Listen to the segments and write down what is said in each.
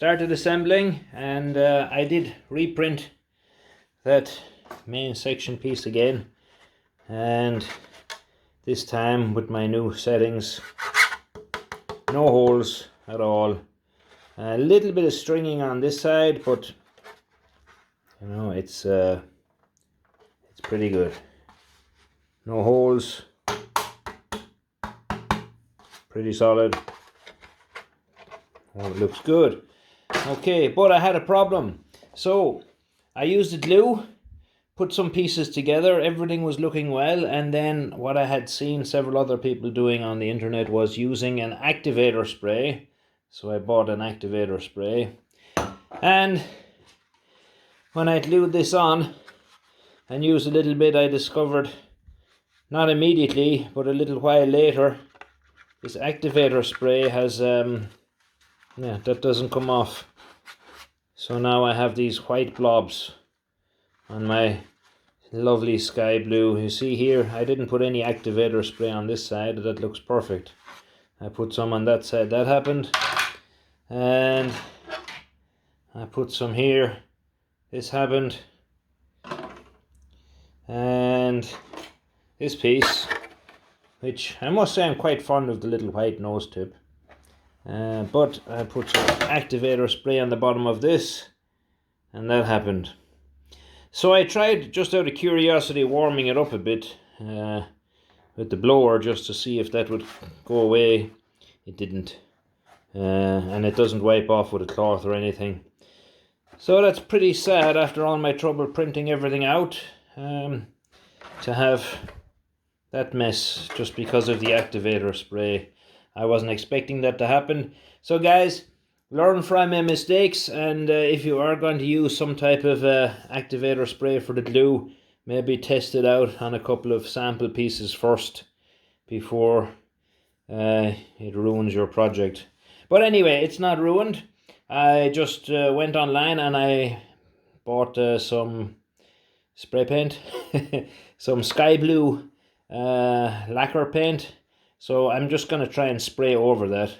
started assembling, and I did reprint that main section piece again, and this time with my new settings, no holes at all. A little bit of stringing on this side, but you know, it's pretty good. No holes, pretty solid. Oh, it looks good. Okay, but I had a problem. So I used the glue, put some pieces together, everything was looking well, and then what I had seen several other people doing on the internet was using an activator spray. So I bought an activator spray, and when I glued this on and used a little bit, I discovered, not immediately, but a little while later, this activator spray has yeah, that doesn't come off. So now I have these white blobs on my lovely sky blue. You see here, I didn't put any activator spray on this side. That looks perfect. I put some on that side. That happened. And I put some here. This happened. And this piece, which I must say I'm quite fond of the little white nose tip. But I put some activator spray on the bottom of this, and that happened. So I tried, just out of curiosity, warming it up a bit with the blower, just to see if that would go away. It didn't, and it doesn't wipe off with a cloth or anything. So that's pretty sad, after all my trouble printing everything out, to have that mess just because of the activator spray. I wasn't expecting that to happen. So guys, learn from my mistakes, and if you are going to use some type of activator spray for the glue, maybe test it out on a couple of sample pieces first before it ruins your project. But anyway, it's not ruined. I just went online and I bought some spray paint, some sky blue lacquer paint. So I'm just going to try and spray over that,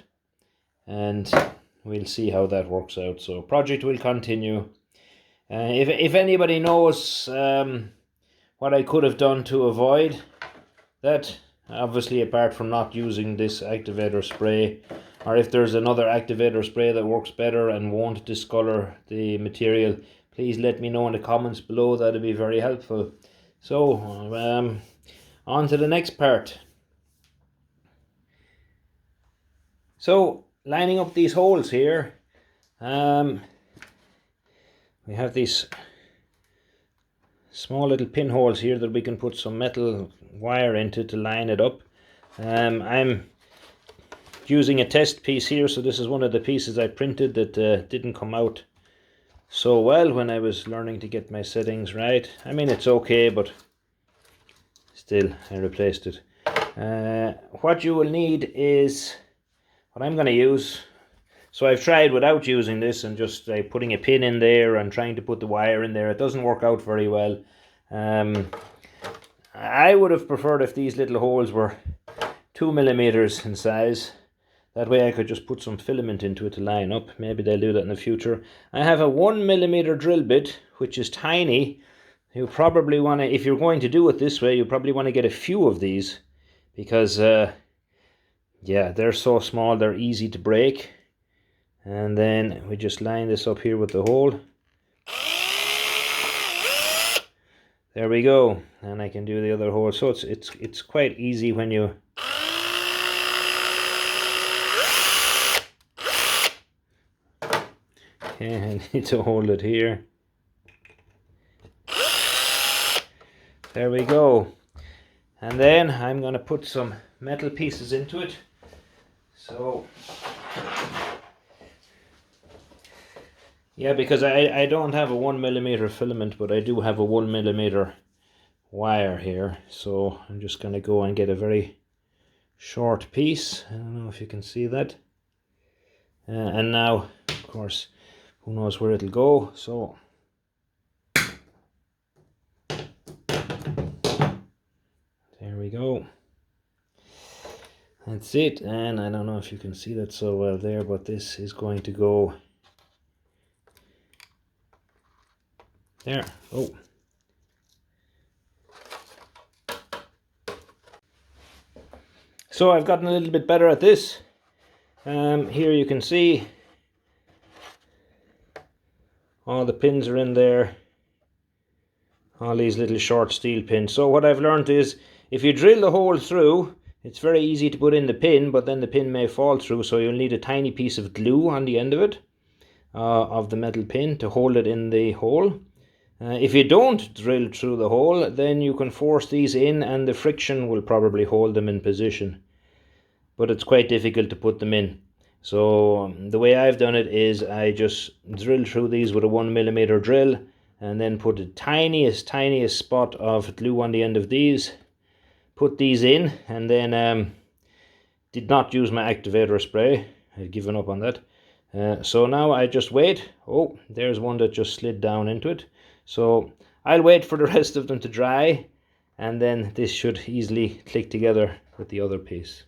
and we'll see how that works out. So project will continue. If anybody knows what I could have done to avoid that, obviously apart from not using this activator spray, or if there's another activator spray that works better and won't discolor the material, please let me know in the comments below. That'd be very helpful. So on to the next part. So, lining up these holes here, we have these small little pinholes here that we can put some metal wire into to line it up. I'm using a test piece here, so this is one of the pieces I printed that didn't come out so well when I was learning to get my settings right. I mean, it's okay, but still, I replaced it. What you will need is what I'm going to use. So I've tried without using this and just putting a pin in there and trying to put the wire in there. It doesn't work out very well. I would have preferred if these little holes were 2mm in size. That way I could just put some filament into it to line up. Maybe they'll do that in the future. I have a 1mm drill bit, which is tiny. You probably want to, if you're going to do it this way, you probably want to get a few of these, because yeah, they're so small, they're easy to break. And then we just line this up here with the hole. There we go. And I can do the other hole. So it's quite easy when you okay, I need to hold it here. There we go. And then I'm going to put some metal pieces into it. So yeah, because I don't have a 1mm filament, but I do have a 1mm wire here. So I'm just going to go and get a very short piece. I don't know if you can see that. And now, of course, who knows where it'll go. So there we go. That's it. And I don't know if you can see that so well there, but this is going to go There. Oh. So I've gotten a little bit better at this. Here you can see all the pins are in there. All these little short steel pins. So what I've learned is if you drill the hole through, it's very easy to put in the pin, but then the pin may fall through, so you'll need a tiny piece of glue on the end of it, of the metal pin, to hold it in the hole. If you don't drill through the hole, then you can force these in and the friction will probably hold them in position. But it's quite difficult to put them in. So the way I've done it is I just drill through these with a 1mm drill and then put the tiniest spot of glue on the end of these, put these in, and then did not use my activator spray. I've given up on that. So now I just wait. Oh, there's one that just slid down into it. So I'll wait for the rest of them to dry, and then this should easily click together with the other piece.